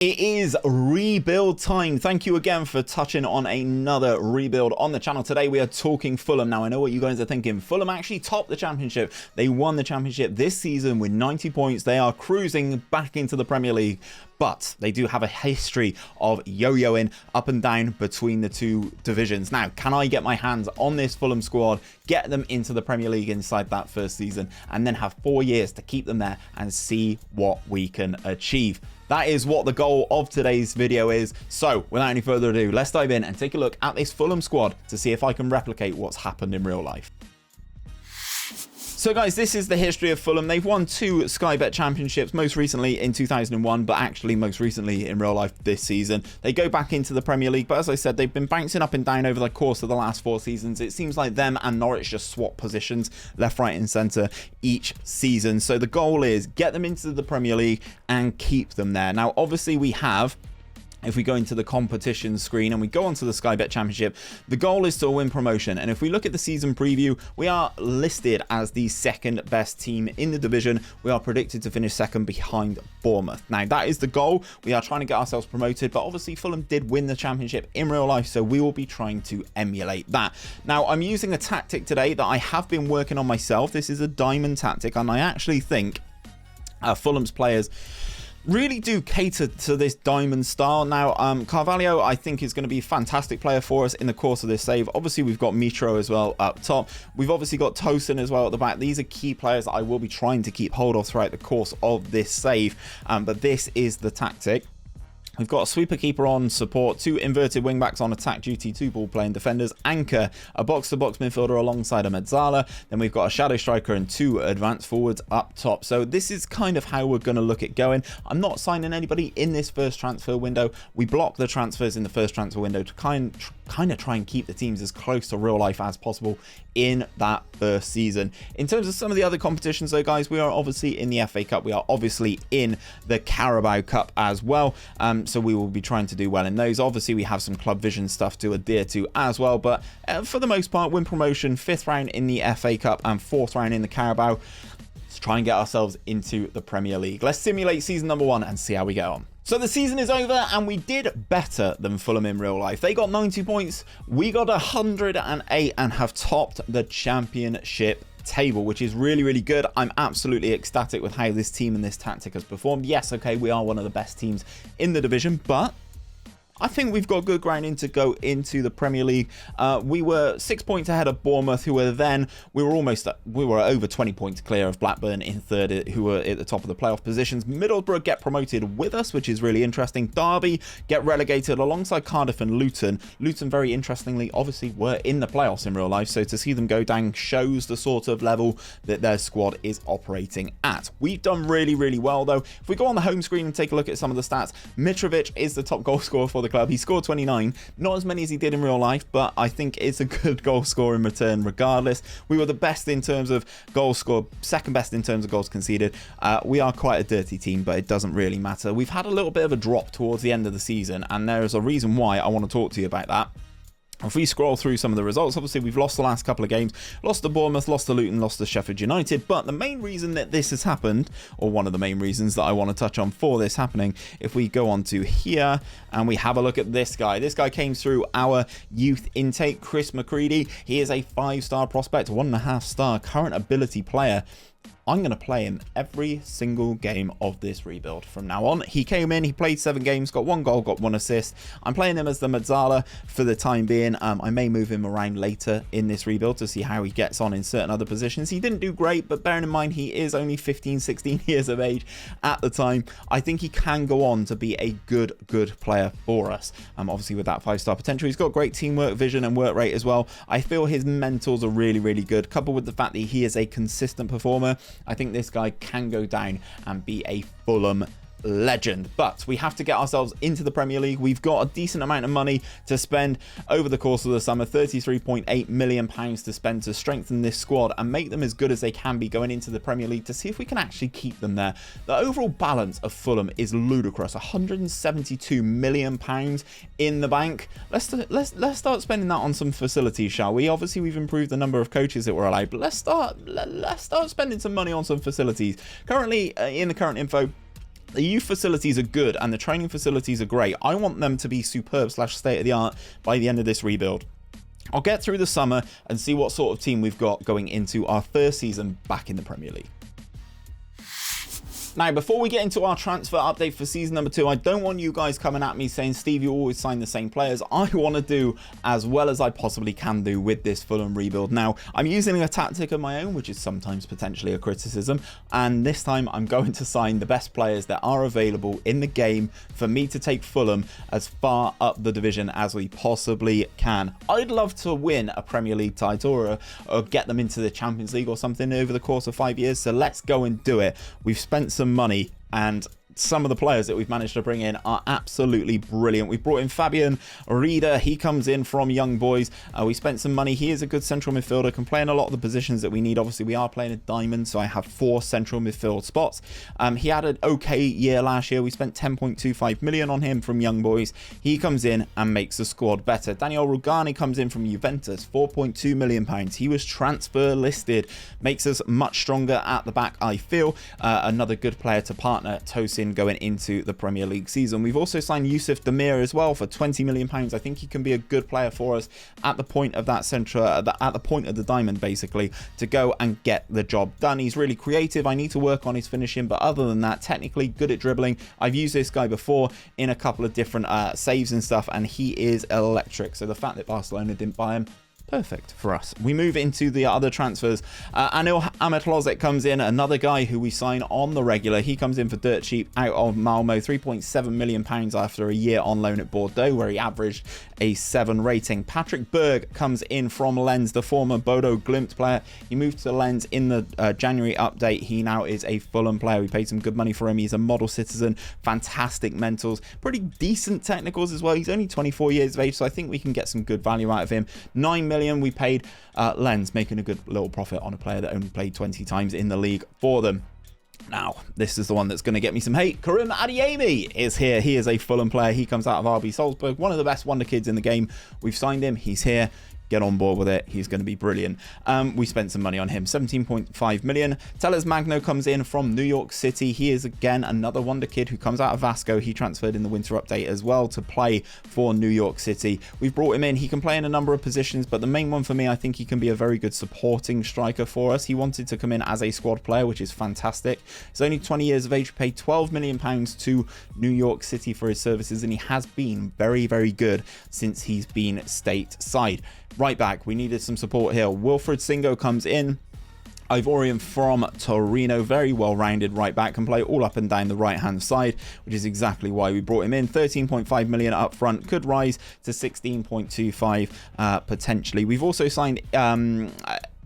It is rebuild time. Thank you again for touching on another rebuild on the channel. Today we are talking Fulham. Now I know what you guys are thinking. Fulham actually topped the championship. They won the championship this season with 90 points. They are cruising back into the Premier League, but they do have a history of yo-yoing up and down between the two divisions. Now, can I get my hands on this Fulham squad, get them into the Premier League inside that first season, and then have 4 years to keep them there and see what we can achieve? That is what the goal of today's video is. So without any further ado, let's dive in and take a look at this Fulham squad to see if I can replicate what's happened in real life. So guys, this is the history of Fulham. They've won 2 Sky Bet championships, most recently in 2001, but actually most recently in real life this season. They go back into the Premier League, but as I said, they've been bouncing up and down over the course of the last 4 seasons. It seems like them and Norwich just swap positions left, right and centre each season. So the goal is get them into the Premier League and keep them there. Now, obviously we have, if we go into the competition screen and we go onto the Sky Bet Championship, the goal is to win promotion. And if we look at the season preview, we are listed as the 2nd best team in the division. We are predicted to finish 2nd behind Bournemouth. Now, that is the goal. We are trying to get ourselves promoted, but obviously Fulham did win the championship in real life, so we will be trying to emulate that. Now, I'm using a tactic today that I have been working on myself. This is a diamond tactic, and I actually think Fulham's players really do cater to this diamond style. Now, Carvalho, I think, is going to be a fantastic player for us in the course of this save. Obviously, we've got Mitro as well up top. We've obviously got Tosin as well at the back. These are key players that I will be trying to keep hold of throughout the course of this save. But this is the tactic. We've got a sweeper keeper on support, 2 inverted wingbacks on attack duty, 2 ball playing defenders, anchor, a box-to-box midfielder alongside a 𝘼𝙗𝙤. Then we've got a shadow striker and 2 advanced forwards up top. So this is kind of how we're going to look at going. I'm not signing anybody in this first transfer window. We block the transfers in the first transfer window to kind of try and keep the teams as close to real life as possible in that first season. In terms of some of the other competitions though, guys, we are obviously in the FA Cup. We are obviously in the Carabao Cup as well. So we will be trying to do well in those. Obviously, we have some club vision stuff to adhere to as well. But for the most part, win promotion, 5th round in the FA Cup and 4th round in the Carabao. Let's try and get ourselves into the Premier League. Let's simulate season number 1 and see how we get on. So the season is over and we did better than Fulham in real life. They got 90 points. We got 108 and have topped the championship table, which is really, really good. I'm absolutely ecstatic with how this team and this tactic has performed. Yes, okay, we are one of the best teams in the division, but I think we've got good grounding to go into the Premier League. We were 6 points ahead of Bournemouth, who were then, we were over 20 points clear of Blackburn in 3rd, who were at the top of the playoff positions. Middlesbrough get promoted with us, which is really interesting. Derby get relegated alongside Cardiff and Luton. Luton, very interestingly, obviously were in the playoffs in real life, so to see them go down shows the sort of level that their squad is operating at. We've done really, really well though. If we go on the home screen and take a look at some of the stats, Mitrovic is the top goal scorer for the club. He scored 29, not as many as he did in real life, but I think it's a good goal score in return regardless. We were the best in terms of goals scored, 2nd best in terms of goals conceded. We are quite a dirty team, but it doesn't really matter. We've had a little bit of a drop towards the end of the season, and there is a reason why I want to talk to you about that. If we scroll through some of the results, obviously we've lost the last couple of games, lost to Bournemouth, lost to Luton, lost to Sheffield United, but the main reason that this has happened, or one of the main reasons that I want to touch on for this happening, if we go on to here and we have a look at this guy came through our youth intake, Chris McCready. He is a 5-star prospect, 1.5-star current ability player. I'm going to play him every single game of this rebuild from now on. He came in, he played 7 games, got 1 goal, got 1 assist. I'm playing him as the 𝘼𝙗𝙤 for the time being. I may move him around later in this rebuild to see how he gets on in certain other positions. He didn't do great, but bearing in mind he is only 15, 16 years of age at the time, I think he can go on to be a good player for us. Obviously with that 5-star potential, he's got great teamwork, vision and work rate as well. I feel his mentals are really, really good, coupled with the fact that he is a consistent performer. I think this guy can go down and be a Fulham legend, but we have to get ourselves into the Premier League. We've got a decent amount of money to spend over the course of the summer, £33.8 million to spend to strengthen this squad and make them as good as they can be going into the Premier League, to see if we can actually keep them there. The overall balance of Fulham is ludicrous, £172 million in the bank. Let's start spending that on some facilities, shall we? Obviously we've improved the number of coaches that we're allowed, but let's start spending some money on some facilities. Currently in the current info, The youth facilities are good and the training facilities are great. I want them to be superb / state of the art by the end of this rebuild. I'll get through the summer and see what sort of team we've got going into our first season back in the Premier League. Now, before we get into our transfer update for season number 2, I don't want you guys coming at me saying, Steve, you always sign the same players. I want to do as well as I possibly can do with this Fulham rebuild. Now, I'm using a tactic of my own, which is sometimes potentially a criticism. And this time I'm going to sign the best players that are available in the game for me to take Fulham as far up the division as we possibly can. I'd love to win a Premier League title or get them into the Champions League or something over the course of 5 years. So let's go and do it. We've spent some money, and some of the players that we've managed to bring in are absolutely brilliant. We've brought in 𝘼𝙗𝙤𝙪. He comes in from Young Boys. We spent some money. He is a good central midfielder, can play in a lot of the positions that we need. Obviously, we are playing a diamond, so I have 4 central midfield spots. He had an okay year last year. We spent 10.25 million on him from Young Boys. He comes in and makes the squad better. Daniel Rugani comes in from Juventus, £4.2 million. He was transfer listed, makes us much stronger at the back, I feel. Another good player to partner Tosin going into the Premier League season. We've also signed Youssouf Demir as well for £20 million. I think he can be a good player for us at the point of that centre, at the point of the diamond, basically, to go and get the job done. He's really creative. I need to work on his finishing, but other than that, technically good at dribbling. I've used this guy before in a couple of different saves and stuff, and he is electric. So the fact that Barcelona didn't buy him, perfect for us. We move into the other transfers. 𝘼𝙗𝙤𝙪 comes in, another guy who we sign on the regular. He comes in for dirt cheap out of Malmo, £3.7 million after a year on loan at Bordeaux, where he averaged a 7 rating. Patrick Berg comes in from Lens, the former Bodo Glimt player. He moved to Lens in the January update. He now is a Fulham player. We paid some good money for him. He's a model citizen, fantastic mentals, pretty decent technicals as well. He's only 24 years of age, so I think we can get some good value out of him. £9 million we paid. Lens making a good little profit on a player that only played 20 times in the league for them. Now, this is the one that's going to get me some hate. Karim Adeyemi is here. He is a Fulham player. He comes out of RB Salzburg, one of the best wonder kids in the game. We've signed him. He's here. Get on board with it. He's going to be brilliant. We spent some money on him, 17.5 million. Telles Magno comes in from New York City. He is again another wonder kid who comes out of Vasco. He transferred in the winter update as well to play for New York City. We've brought him in. He can play in a number of positions, but the main one for me, I think he can be a very good supporting striker for us. He wanted to come in as a squad player, which is fantastic. He's only 20 years of age, paid £12 million to New York City for his services, and he has been very, very good since he's been stateside. Right back, we needed some support here. Wilfried Singo comes in. 𝘼𝙗𝙤𝙪 from Torino, very well-rounded right back, can play all up and down the right-hand side, which is exactly why we brought him in. 13.5 million up front, could rise to 16.25 potentially. We've also signed Iñaki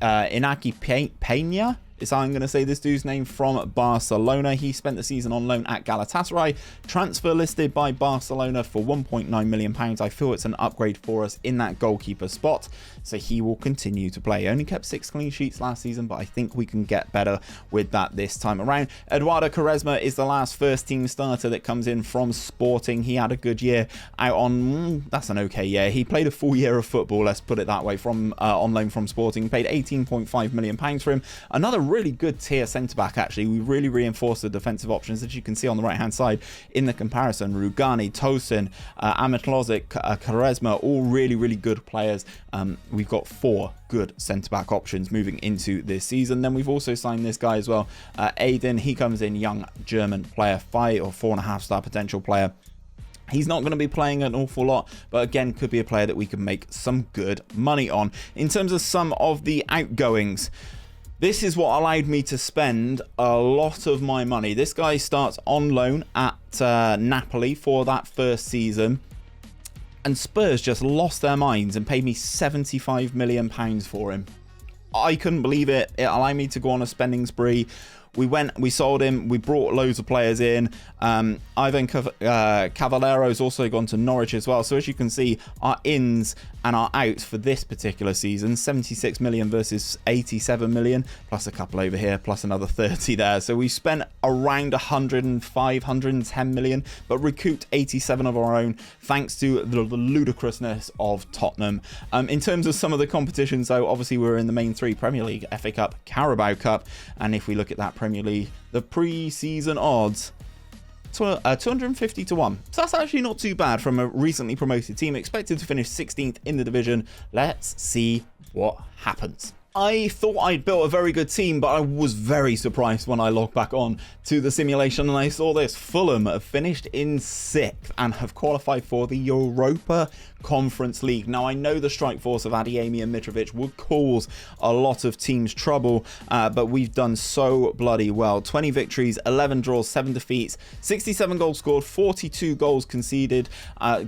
Peña. Is how I'm going to say this dude's name, from Barcelona. He spent the season on loan at Galatasaray, transfer listed by Barcelona for £1.9 million. I feel it's an upgrade for us in that goalkeeper spot, so he will continue to play. He only kept 6 clean sheets last season, but I think we can get better with that this time around. Eduardo Quaresma is the last first team starter that comes in from Sporting. He had a good year out on, that's an okay year. He played a full year of football, let's put it that way, from on loan from Sporting. Paid £18.5 million for him. Another really good tier centre-back, actually. We really reinforced the defensive options, as you can see on the right-hand side in the comparison. Rugani, Tosin, 𝘼𝙗𝙤𝙪, Quaresma, all really, really good players. We've got 4 good centre-back options moving into this season. Then we've also signed this guy as well, Addons. He comes in, young German player, 5 or 4.5 star potential player. He's not going to be playing an awful lot, but again, could be a player that we can make some good money on. In terms of some of the outgoings, this is what allowed me to spend a lot of my money. This guy starts on loan at Napoli for that first season, and Spurs just lost their minds and paid me £75 million for him. I couldn't believe it. It allowed me to go on a spending spree. We sold him, we brought loads of players in. Ivan Cavallero's also gone to Norwich as well. So as you can see, our ins and our outs for this particular season, 76 million versus 87 million, plus a couple over here, plus another 30 there. So we spent around 105, 110 million, but recouped 87 of our own, thanks to the ludicrousness of Tottenham. In terms of some of the competitions, though, obviously we're in the main 3, Premier League, FA Cup, Carabao Cup, and if we look at that Premier League, the pre-season odds 250 to 1. So that's actually not too bad from a recently promoted team, expected to finish 16th in the division. Let's see what happens. I thought I'd built a very good team, but I was very surprised when I logged back on to the simulation and I saw this. Fulham have finished in 6th and have qualified for the Europa Conference League. Now, I know the strike force of 𝘼𝙗𝙤𝙪 and Mitrovic would cause a lot of teams trouble, but we've done so bloody well. 20 victories, 11 draws, 7 defeats, 67 goals scored, 42 goals conceded,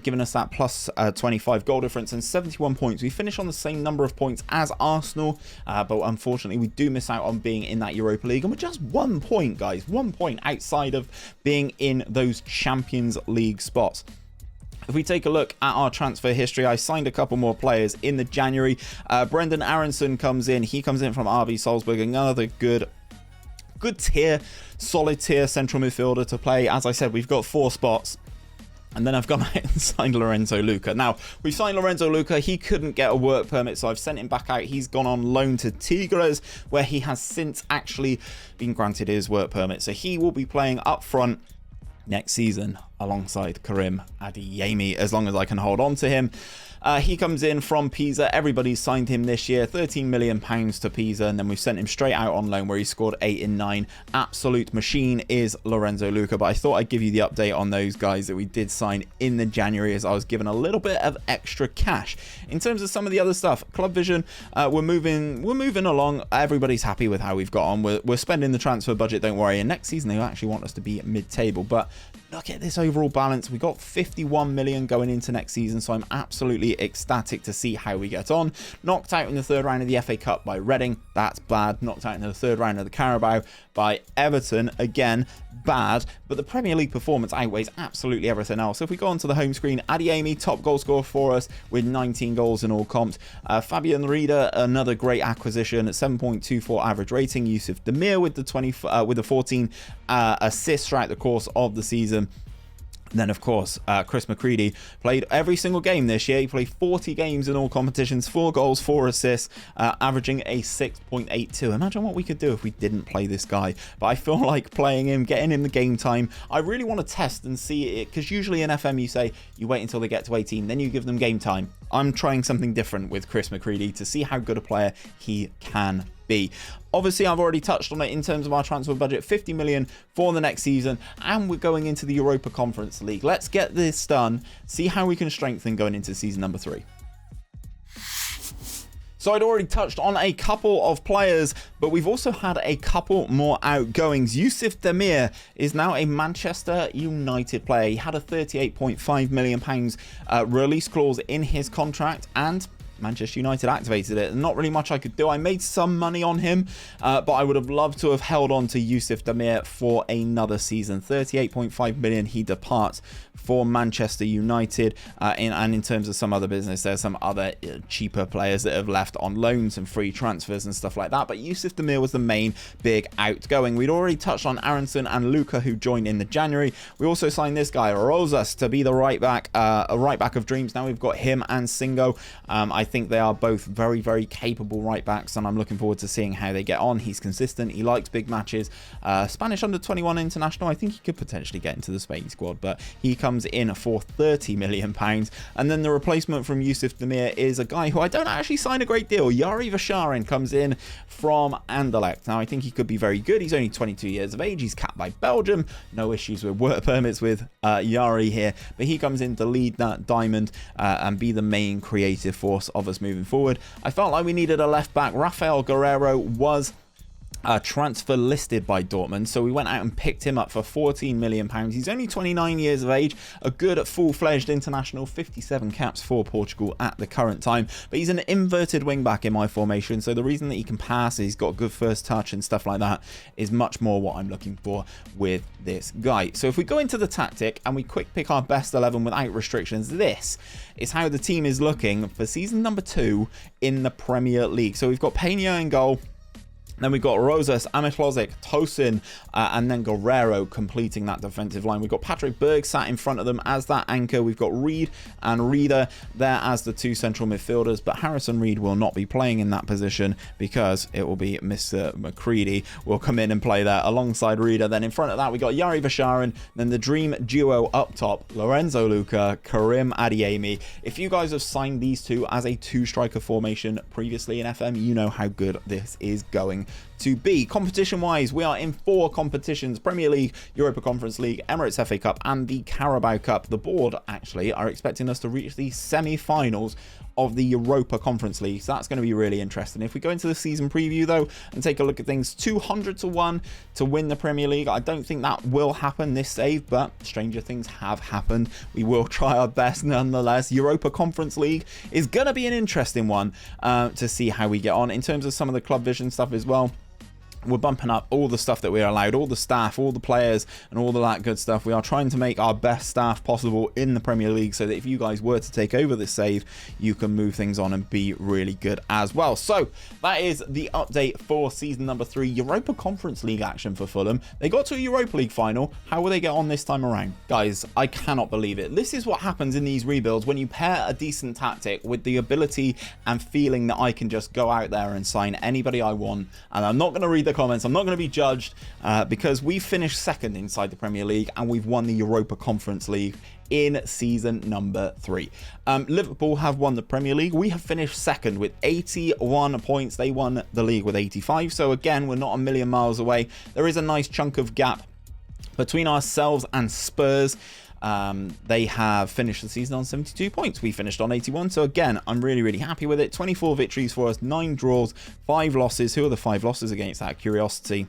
giving us that plus 25 goal difference and 71 points. We finish on the same number of points as Arsenal, but unfortunately we do miss out on being in that Europa League, and we're just 1 point, guys, 1 point outside of being in those Champions League spots. If we take a look at our transfer history, I signed a couple more players in the January. Brendan Aronson comes in. He comes in from RB Salzburg, another good tier, solid tier central midfielder to play. As I said, we've got 4 spots. And then I've gone out and signed Lorenzo Luca. Now, we signed Lorenzo Luca. He couldn't get a work permit, so I've sent him back out. He's gone on loan to Tigres, where he has since actually been granted his work permit. So he will be playing up front next season alongside 𝘼𝙗𝙤𝙪, as long as I can hold on to him. He comes in from Pisa. Everybody's signed him this year, £13 million to Pisa, and then we've sent him straight out on loan where he scored 8 in 9. Absolute machine is Lorenzo Luca, but I thought I'd give you the update on those guys that we did sign in the January, as I was given a little bit of extra cash. In terms of some of the other stuff, Club Vision, we're moving along. Everybody's happy with how we've got on. We're spending the transfer budget, don't worry, and next season they actually want us to be mid-table, but look at this overall balance. We got 51 million going into next season, so I'm absolutely ecstatic to see how we get on. Knocked out in the 3rd round of the FA Cup by Reading, that's bad. Knocked out in the 3rd round of the Carabao by Everton, again bad, but the Premier League performance outweighs absolutely everything else. So if we go onto the home screen, 𝘼𝙗𝙤𝙪, top goal scorer for us with 19 goals in all comps. Fabian Rieder, another great acquisition at 7.24 average rating. Youssef Demir with the 14 assists throughout the course of the season. Then, of course, Chris McCready played every single game this year. He played 40 games in all competitions, 4 goals, 4 assists, averaging a 6.82. Imagine what we could do if we didn't play this guy. But I feel like playing him, getting him the game time. I really want to test and see it, because usually in FM you say you wait until they get to 18, then you give them game time. I'm trying something different with Chris McCready to see how good a player he can be. Obviously, I've already touched on it in terms of our transfer budget, 50 million for the next season, and we're going into the Europa Conference League. Let's get this done, see how we can strengthen going into season number 3. So I'd already touched on a couple of players, but we've also had a couple more outgoings. Youssef Demir is now a Manchester United player. He had a £38.5 million release clause in his contract, and Manchester United activated it. Not really much I could do. I made some money on him, but I would have loved to have held on to Youssef Demir for another season. 38.5 million he departs for Manchester United, and in terms of some other business, there's some other cheaper players that have left on loans and free transfers and stuff like that, but Youssef Demir was the main big outgoing. We'd already touched on Aronson and Luca, who joined in the January. We also signed this guy Rosas to be the right back, a right back of dreams. Now we've got him and Singo. I think they are both very, very capable right backs, and I'm looking forward to seeing how they get on. He's consistent, he likes big matches. Spanish under-21 international. I think he could potentially get into the Spain squad, but he comes in for £30 million. And then the replacement from Youssef Demir is a guy who I don't actually sign a great deal. 𝘼𝙗𝙤𝙪 comes in from Anderlecht. Now I think he could be very good. He's only 22 years of age. He's capped by Belgium. No issues with work permits with Yari here, but he comes in to lead that diamond and be the main creative force of us moving forward. I felt like we needed a left back. Rafael Guerreiro was transfer listed by Dortmund, so we went out and picked him up for £14 million. He's only 29 years of age, a good full-fledged international, 57 caps for Portugal at the current time, but he's an inverted wing back in my formation, so the reason that he can pass, he's got good first touch and stuff like that, is much more what I'm looking for with this guy. So if we go into the tactic and we quick pick our best 11 without restrictions, this is how the team is looking for season number 2 in the Premier League. So we've got Peña in goal, Then we've got Rosas, 𝘼𝙗𝙤𝙪, Tosin, and then Guerrero completing that defensive line. We've got Patrick Berg sat in front of them as that anchor. We've got Reed and Reader there as the two central midfielders, but Harrison Reed will not be playing in that position because it will be Mr. McCready will come in and play there alongside Reader. Then in front of that, we got 𝘼𝙗𝙗, then the dream duo up top, Lorenzo Luca, 𝘼𝙗𝙗. If you guys have signed these two as a two-striker formation previously in FM, you know how good this is going to be. Competition wise, we are in 4 competitions: Premier League, Europa Conference League, Emirates FA Cup, and the Carabao Cup. The board actually are expecting us to reach the semi-finals of the Europa Conference League, so that's going to be really interesting. If we go into the season preview though and take a look at things, 200 to 1 to win the Premier League. I don't think that will happen this save, but stranger things have happened. We will try our best nonetheless. Europa Conference League is going to be an interesting one to see how we get on in terms of some of the club vision stuff as well. We're bumping up all the stuff that we're allowed, all the staff, all the players, and all of that good stuff. We are trying to make our best staff possible in the Premier League so that if you guys were to take over this save, you can move things on and be really good as well. So that is the update for season number 3, Europa Conference League action for Fulham. They got to a Europa League final. How will they get on this time around? Guys, I cannot believe it. This is what happens in these rebuilds when you pair a decent tactic with the ability and feeling that I can just go out there and sign anybody I want. And I'm not going to read the comments. I'm not going to be judged because we finished second inside the Premier League and we've won the Europa Conference League in season number 3. Liverpool have won the Premier League. We have finished second with 81 points. They won the league with 85. So again, we're not a million miles away. There is a nice chunk of gap between ourselves and Spurs. They have finished the season on 72 points. We finished on 81. So again, I'm really happy with it. 24 victories for us, 9 draws, 5 losses. Who are the 5 losses against that curiosity?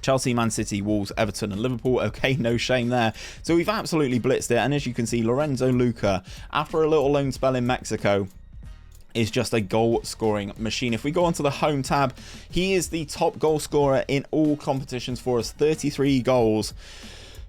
Chelsea, Man City, Wolves, Everton and Liverpool. Okay, no shame there. So we've absolutely blitzed it. And as you can see, Lorenzo Luca, after a little loan spell in Mexico, is just a goal scoring machine. If we go onto the home tab, he is the top goal scorer in all competitions for us. 33 goals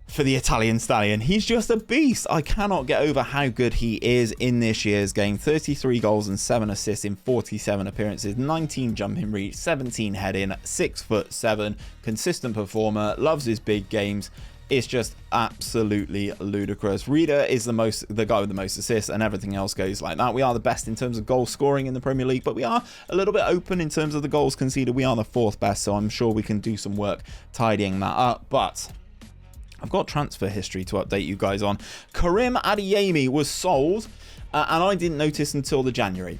for the Italian stallion. He's just a beast. I cannot get over how good he is in this year's game. 33 goals and 7 assists in 47 appearances, 19 jumping reach, 17 head in, 6'7", consistent performer, loves his big games. It's just absolutely ludicrous. Reader is the guy with the most assists, and everything else goes like that. We are the best in terms of goal scoring in the Premier League, but we are a little bit open in terms of the goals conceded. We are the 4th best, so I'm sure we can do some work tidying that up. But I've got transfer history to update you guys on. 𝘼𝙗𝙗𝙪 was sold, and I didn't notice until the January.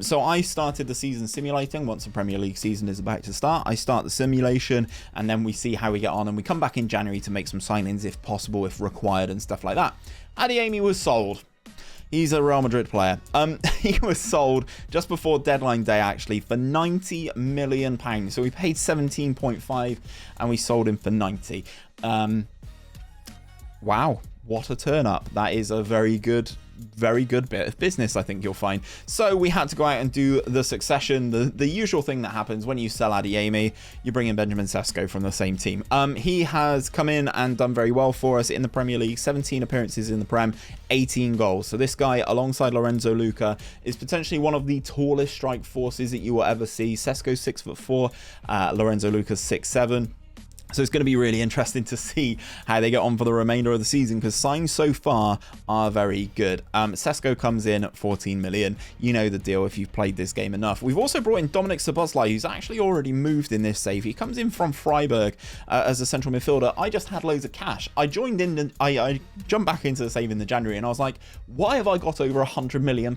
So I started the season simulating. Once the Premier League season is about to start, I start the simulation, and then we see how we get on, and we come back in January to make some signings if possible, if required, and stuff like that. 𝘼𝙗𝙗𝙪 was sold. He's a Real Madrid player. He was sold just before deadline day, actually, for £90 million. So we paid 17.5, and we sold him for 90. Wow, what a turn up. That is a very good bit of business, I think you'll find. So we had to go out and do the succession, the usual thing that happens when you sell 𝘼𝙗𝙗𝙗. You bring in Benjamin Sesko from the same team. He has come in and done very well for us in the Premier League. 17 appearances in the Prem, 18 goals. So this guy, alongside Lorenzo Luca, is potentially one of the tallest strike forces that you will ever see. Sesko's 6'4", Lorenzo Luca's 6'7". So it's going to be really interesting to see how they get on for the remainder of the season, because signs so far are very good. Sesko comes in at 14 million. You know the deal if you've played this game enough. We've also brought in Dominik Szoboszlai, who's actually already moved in this save. He comes in from Freiburg as a central midfielder. I just had loads of cash. I joined in, I jumped back into the save in the January, and I was like, why have I got over £100 million?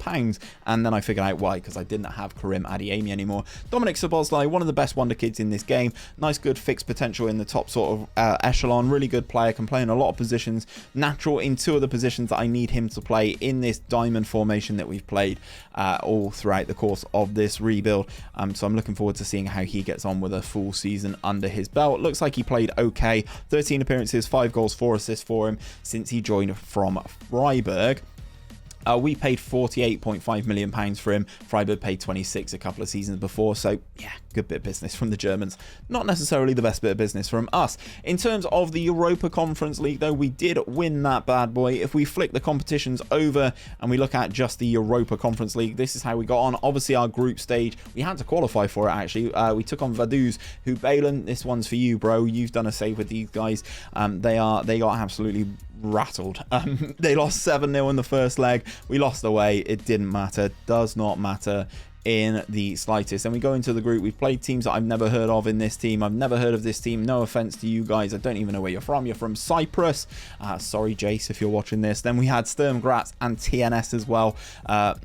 And then I figured out why, because I didn't have 𝘼𝙗𝙗𝙗𝙗𝙗 anymore. Dominik Szoboszlai, one of the best wonder kids in this game. Nice, good fixed potential in the top sort of echelon. Really good player, can play in a lot of positions, natural in 2 of the positions that I need him to play in this diamond formation that we've played all throughout the course of this rebuild. So I'm looking forward to seeing how he gets on with a full season under his belt. Looks like he played okay. 13 appearances, 5 goals, 4 assists for him since he joined from Freiburg. We paid £48.5 million for him. Freiburg paid 26 a couple of seasons before. So yeah, good bit of business from the Germans. Not necessarily the best bit of business from us. In terms of the Europa Conference League, though, we did win that bad boy. If we flick the competitions over and we look at just the Europa Conference League, this is how we got on. Obviously, our group stage, we had to qualify for it, actually. We took on 𝘼𝙗𝙤𝙪. This one's for you, bro. You've done a save with these guys. They got absolutely rattled. They lost 7-0 in the first leg. We lost away. It didn't matter. Does not matter in the slightest. And we go into the group. We've played teams that I've never heard of in this team. I've never heard of this team. No offense to you guys. I don't even know where you're from. You're from Cyprus. Sorry, Jace, if you're watching this. Then we had Sturm Graz and TNS as well.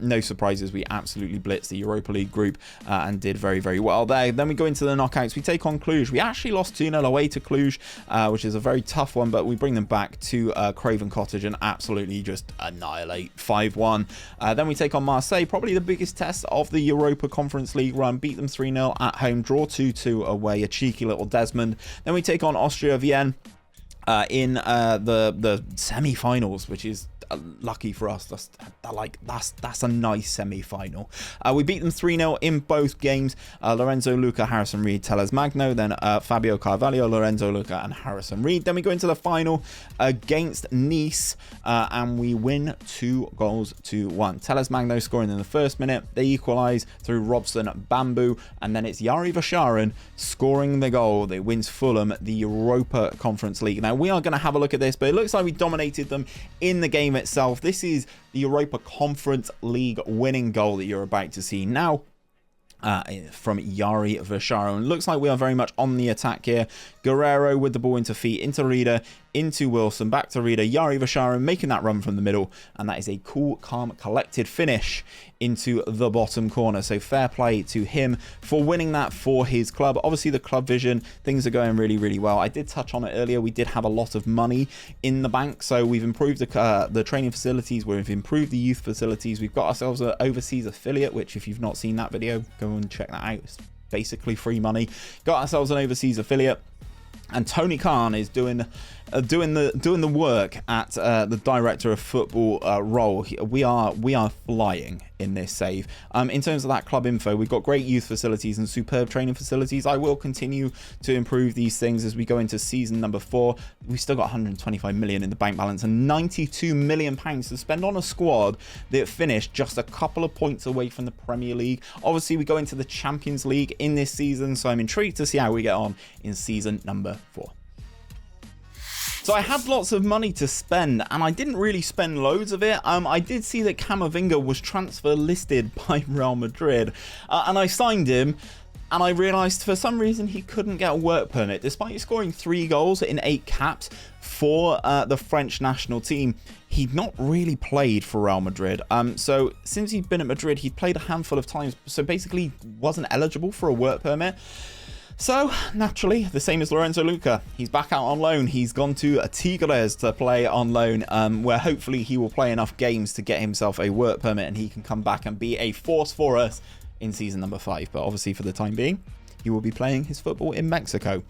No surprises. We absolutely blitzed the Europa League group and did very, very well there. Then we go into the knockouts. We take on Cluj. We actually lost 2-0 away to Cluj, which is a very tough one, but we bring them back to Craven Cottage and absolutely just annihilate 5-1. Then we take on Marseille, probably the biggest test of the Europa Conference League run. Beat them 3-0 at home, draw 2-2 away, a cheeky little Desmond. Then we take on Austria Vienna in the semi-finals, which is lucky for us. That's a nice semi-final. We beat them 3-0 in both games. Lorenzo Luca, Harrison Reed, Tellez Magno, then Fabio Carvalho, Lorenzo Luca and Harrison Reed. Then we go into the final against Nice and we win 2-1. Tellez Magno scoring in the first minute. They equalise through Robson Bamboo, and then it's 𝘼𝙗𝙤𝙪 scoring the goal that wins Fulham the Europa Conference League. Now we are going to have a look at this, but it looks like we dominated them in the game itself. This is the Europa Conference League winning goal that you're about to see now from 𝘼𝙗𝙤𝙪. And looks like we are very much on the attack here. Guerrero with the ball into feet, into Reader, into Wilson, back to Reader, 𝘼𝙗𝙤𝙪 making that run from the middle, and that is a cool, calm, collected finish into the bottom corner. So fair play to him for winning that for his club. Obviously the club vision, things are going really, really well. I did touch on it earlier. We did have a lot of money in the bank, so we've improved the training facilities, we've improved the youth facilities, we've got ourselves an overseas affiliate, which if you've not seen that video, go and check that out. It's basically free money. Got ourselves an overseas affiliate, and Tony Khan is doing the work at the director of football role. We are flying in this save. In terms of that club info, we've got great youth facilities and superb training facilities. I will continue to improve these things as we go into season number 4. We've still got 125 million in the bank balance and 92 million pounds to spend on a squad that finished just a couple of points away from the Premier League. Obviously we go into the Champions League in this season, so I'm intrigued to see how we get on in season number 4. So I had lots of money to spend, and I didn't really spend loads of it. I did see that Camavinga was transfer listed by Real Madrid, and I signed him, and I realised for some reason he couldn't get a work permit, despite scoring 3 goals in 8 caps for the French national team. He'd not really played for Real Madrid. So since he'd been at Madrid, he'd played a handful of times, so basically wasn't eligible for a work permit. So, naturally, the same as Lorenzo Luca. He's back out on loan. He's gone to Tigres to play on loan, where hopefully he will play enough games to get himself a work permit and he can come back and be a force for us in season number 5. But obviously, for the time being, he will be playing his football in Mexico.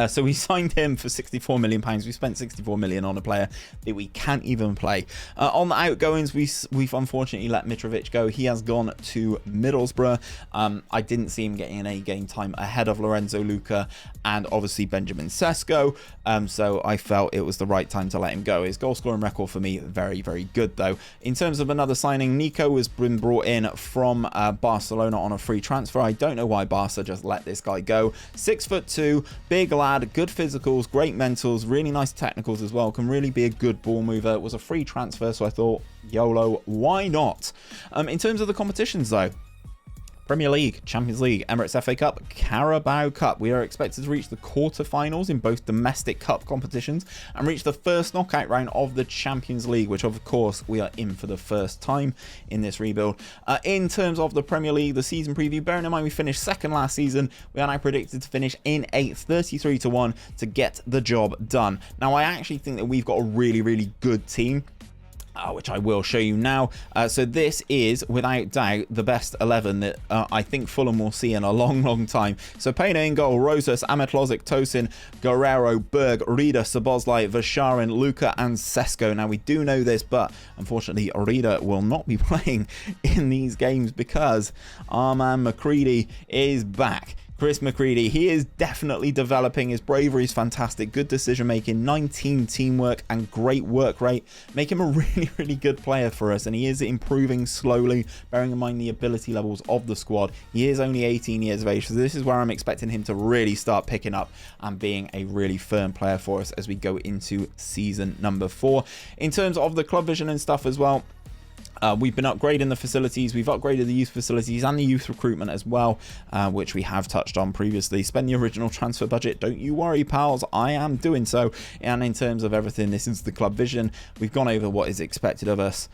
So we signed him for £64 million. We spent £64 million on a player that we can't even play. On the outgoings, we've unfortunately let Mitrovic go. He has gone to Middlesbrough. I didn't see him getting any game time ahead of Lorenzo Luca and obviously Benjamin Sesko. So I felt it was the right time to let him go. His goal scoring record for me, very, very good though. In terms of another signing, Nico has been brought in from Barcelona on a free transfer. I don't know why Barca just let this guy go. 6'2", big lad, good physicals, great mentals, really nice technicals as well, can really be a good ball mover. It was a free transfer, so I thought, YOLO, why not? In terms of the competitions though, Premier League, Champions League, Emirates FA Cup, Carabao Cup. We are expected to reach the quarterfinals in both domestic cup competitions and reach the first knockout round of the Champions League, which of course we are in for the first time in this rebuild. In terms of the Premier League, the season preview, bearing in mind we finished second last season, we are now predicted to finish in 8th, 33-1 to get the job done. Now I actually think that we've got a really, really good team. which I will show you now. So this is, without doubt, the best 11 that I think Fulham will see in a long time. So Payne in goal, Rosas, Ametlozic, Tosin, Guerrero, Berg, Rida, Szoboszlai, 𝘼𝙗𝙤𝙪, Luka and Sesko. Now we do know this, but unfortunately Rida will not be playing in these games because our man McCready is back. Chris McCready, he is definitely developing. His bravery is fantastic. Good decision making, 19 teamwork and great work rate make him a really good player for us, and he is improving slowly, bearing in mind the ability levels of the squad. He is only 18 years of age, so this is where I'm expecting him to really start picking up and being a really firm player for us as we go into season number 4. In terms of the club vision and stuff as well, we've been upgrading the facilities. We've upgraded the youth facilities and the youth recruitment as well, which we have touched on previously. Spend the original transfer budget. Don't you worry, pals. I am doing so. And in terms of everything, this is the club vision. We've gone over what is expected of us.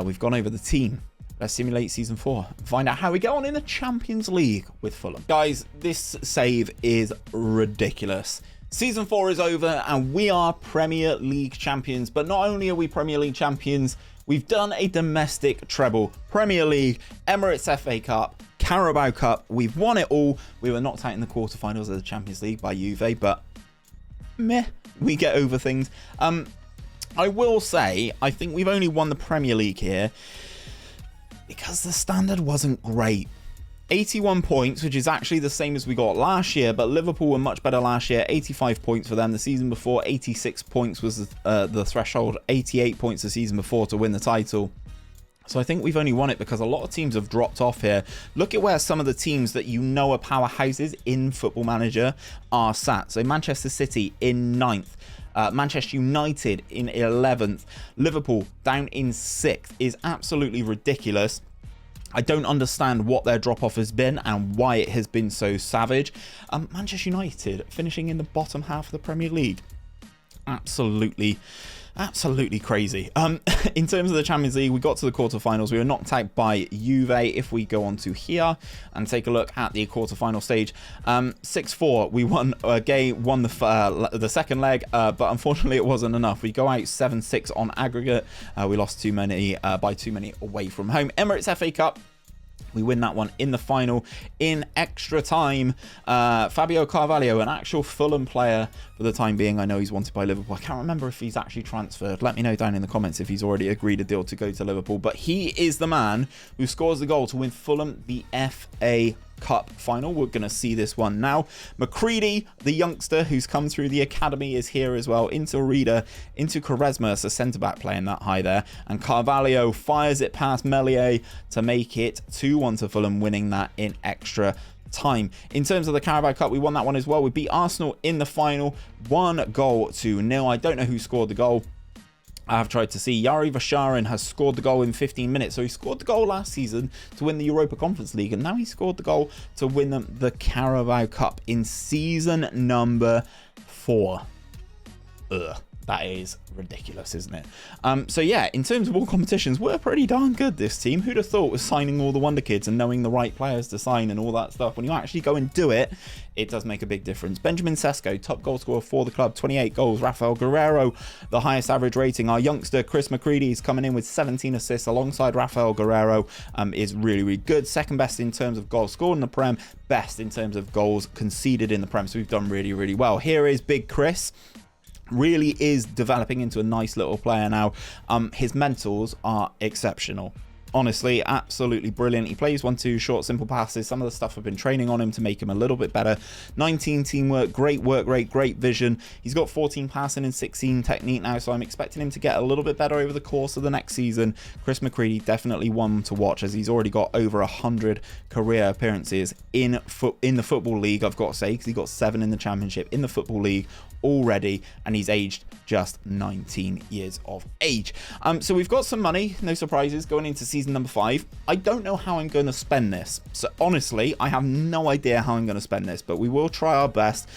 We've gone over the team. Let's simulate season 4. Find out how we get on in the Champions League with Fulham. Guys, this save is ridiculous. Season 4 is over and we are Premier League champions. But not only are we Premier League champions, we've done a domestic treble. Premier League, Emirates FA Cup, Carabao Cup. We've won it all. We were knocked out in the quarterfinals of the Champions League by Juve, but meh, we get over things. I will say, I think we've only won the Premier League here because the standard wasn't great. 81 points, which is actually the same as we got last year, but Liverpool were much better last year. 85 points for them. The season before, 86 points was the threshold. 88 points the season before to win the title. So I think we've only won it because a lot of teams have dropped off here. Look at where some of the teams that you know are powerhouses in Football Manager are sat. So Manchester City in 9th. Manchester United in 11th. Liverpool down in 6th is absolutely ridiculous. I don't understand what their drop-off has been and why it has been so savage. Manchester United finishing in the bottom half of the Premier League. Absolutely crazy. In terms of the Champions League, we got to the quarterfinals. We were knocked out by Juve. If we go on to here and take a look at the quarterfinal stage, 6-4. We won a game, won the second leg, but unfortunately it wasn't enough. We go out 7-6 on aggregate. We lost by too many away from home. Emirates FA Cup. We win that one in the final in extra time. Fabio Carvalho, an actual Fulham player for the time being. I know he's wanted by Liverpool. I can't remember if he's actually transferred. Let me know down in the comments if he's already agreed a deal to go to Liverpool. But he is the man who scores the goal to win Fulham the FA Cup final. We're going to see this one now. McCready, the youngster who's come through the academy, is here as well. Into Rida, into Quaresma, a centre-back playing that high there. And Carvalho fires it past Meslier to make it 2-1 to Fulham, winning that in extra time. In terms of the Carabao Cup, we won that one as well. We beat Arsenal in the final, 1-0. I don't know who scored the goal. I have tried to see. 𝘼𝙗𝙤𝙪 has scored the goal in 15 minutes. So he scored the goal last season to win the Europa Conference League, and now he scored the goal to win them the Carabao Cup in season number 4. That is ridiculous, isn't it? So yeah, in terms of all competitions, we're pretty darn good, this team. Who'd have thought, with signing all the wonder kids and knowing the right players to sign and all that stuff, when you actually go and do it, it does make a big difference. Benjamin Sesko, top goal scorer for the club, 28 goals. Rafael Guerreiro, the highest average rating. Our youngster Chris McCready is coming in with 17 assists alongside Rafael Guerreiro. Is really good. Second best in terms of goals scored in the Prem, best in terms of goals conceded in the Prem. So we've done really well. Here is Big Chris. Really is developing into a nice little player now. His mentals are exceptional. Honestly, absolutely brilliant. He plays 1-2 short, simple passes. Some of the stuff I've been training on him to make him a little bit better. 19 teamwork, great work rate, great vision. He's got 14 passing and 16 technique now, so I'm expecting him to get a little bit better over the course of the next season. Chris McCready, definitely one to watch, as he's already got over 100 career appearances in the Football League, I've got to say, because he got 7 in the Championship in the Football League already, and he's aged just 19 years of age. So we've got some money, no surprises, going into season number 5. I don't know how I'm going to spend this. So honestly, I have no idea how I'm going to spend this, but we will try our best.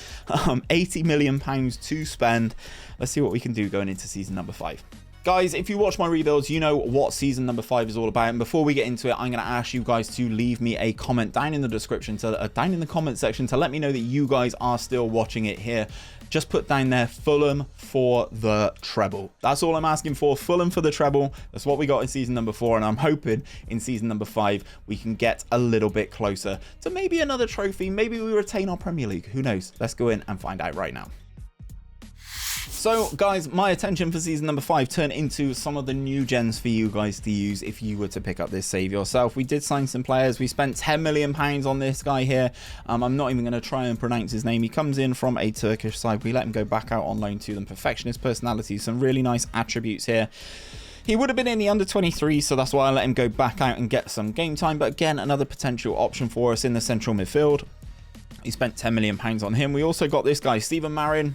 80 million pounds to spend. Let's see what we can do going into season number 5. Guys, if you watch my rebuilds, you know what season number 5 is all about. And before we get into it, I'm going to ask you guys to leave me a comment down in the description, down in the comment section, to let me know that you guys are still watching it here. Just put down there Fulham for the treble. That's all I'm asking for. Fulham for the treble. That's what we got in season number 4, and I'm hoping in season number 5 we can get a little bit closer to maybe another trophy. Maybe we retain our Premier League. Who knows? Let's go in and find out right now. So guys, my attention for season number 5 turned into some of the new gens for you guys to use if you were to pick up this save yourself. We did sign some players. We spent £10 million on this guy here. I'm not even going to try and pronounce his name. He comes in from a Turkish side. We let him go back out on loan to them. Perfectionist personality, some really nice attributes here. He would have been in the under 23, so that's why I let him go back out and get some game time. But again, another potential option for us in the central midfield. He spent £10 million on him. We also got this guy, 𝘼𝙗𝙗𝙪𝙩 𝙈𝙚,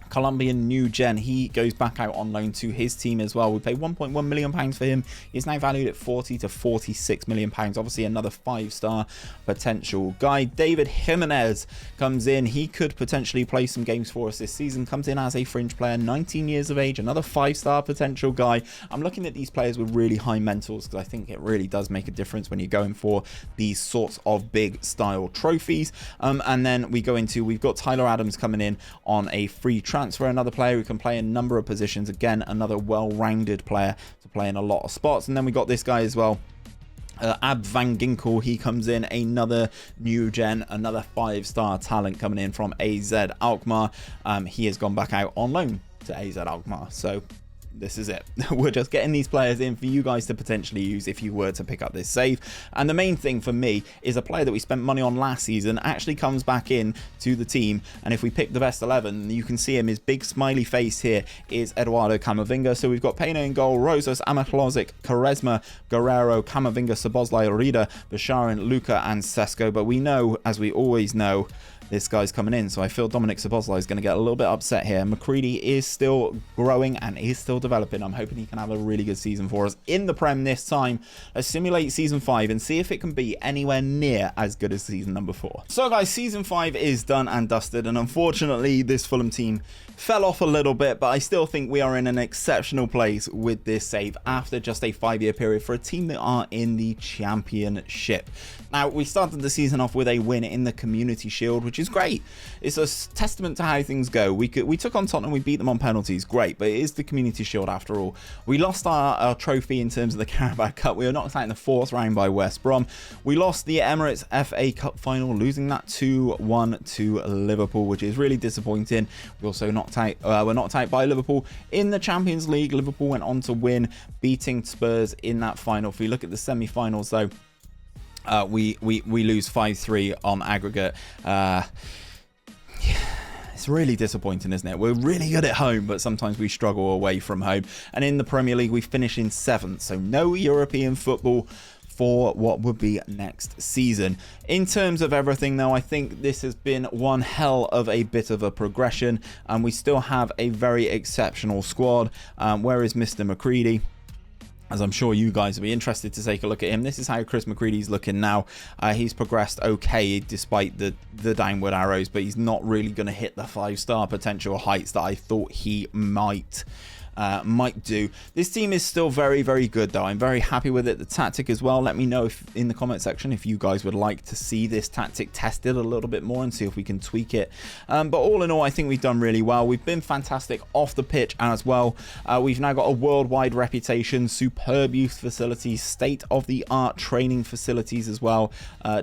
Colombian new gen. He goes back out on loan to his team as well. We paid £1.1 million for him. He's now valued at 40 to 46 million pounds. Obviously another 5-star potential guy. David Jimenez comes in. He could potentially play some games for us this season. Comes in as a fringe player, 19 years of age, another 5-star potential guy. I'm looking at these players with really high mentals because I think it really does make a difference when you're going for these sorts of big style trophies. And then we go into, we've got Tyler Addons coming in on a free transfer, another player who can play a number of positions. Again, another well-rounded player to play in a lot of spots. And then we got this guy as well, 𝘼𝙗𝙤𝙪𝙗. He comes in, another new gen, another 5-star talent coming in from AZ Alkmaar. He has gone back out on loan to AZ Alkmaar. So this is it. We're just getting these players in for you guys to potentially use if you were to pick up this save. And the main thing for me is a player that we spent money on last season actually comes back in to the team. And if we pick the best 11, you can see him, his big smiley face here is Eduardo Camavinga. So we've got Payne in goal, Rosas, Amahlozic, Quaresma, Guerrero, Camavinga, Szoboszlai, Rida, Basharian, Luka and Sesko. But we know, as we always know, this guy's coming in, so I feel Dominic Szoboszlai is going to get a little bit upset here. McCready is still growing and is still developing. I'm hoping he can have a really good season for us in the Prem this time. Let's simulate season 5 and see if it can be anywhere near as good as season number 4. So guys, season 5 is done and dusted, and unfortunately this Fulham team fell off a little bit, but I still think we are in an exceptional place with this save after just a 5-year period for a team that are in the Championship. Now, we started the season off with a win in the Community Shield, which is great. It's a testament to how things go. We took on Tottenham, we beat them on penalties, great, but it is the Community Shield after all. We lost our trophy in terms of the Carabao Cup. We were knocked out in the 4th round by West Brom. We lost the Emirates FA Cup final, losing that 2-1 to Liverpool, which is really disappointing. We also were knocked out by Liverpool in the Champions League. Liverpool went on to win, beating Spurs in that final. If we look at the semi-finals though, we lose 5-3 on aggregate. It's really disappointing, isn't it? We're really good at home, but sometimes we struggle away from home. And in the Premier League, we finish in 7th, so no European football for what would be next season. In terms of everything though, I think this has been one hell of a bit of a progression, and we still have a very exceptional squad. Where is Mr. McCready? As I'm sure you guys will be interested to take a look at him. This is how Chris McCready's looking now. He's progressed okay despite the downward arrows, but he's not really going to hit the 5-star potential heights that I thought he might do. This team is still very, very good though. I'm very happy with it. The tactic as well. Let me know in the comment section if you guys would like to see this tactic tested a little bit more and see if we can tweak it. But all in all, I think we've done really well. We've been fantastic off the pitch as well. We've now got a worldwide reputation, superb youth facilities, state-of-the-art training facilities as well.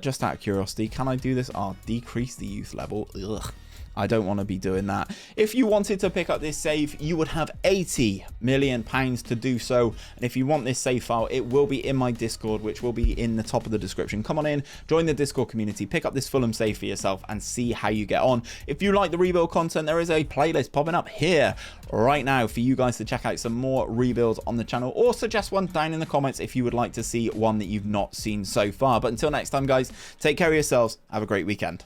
Just out of curiosity, can I do this? Decrease the youth level. Ugh. I don't want to be doing that. If you wanted to pick up this save, you would have £80 million to do so. And if you want this save file, it will be in my Discord, which will be in the top of the description. Come on in, join the Discord community, pick up this Fulham save for yourself and see how you get on. If you like the rebuild content, there is a playlist popping up here right now for you guys to check out some more rebuilds on the channel, or suggest one down in the comments if you would like to see one that you've not seen so far. But until next time, guys, take care of yourselves. Have a great weekend.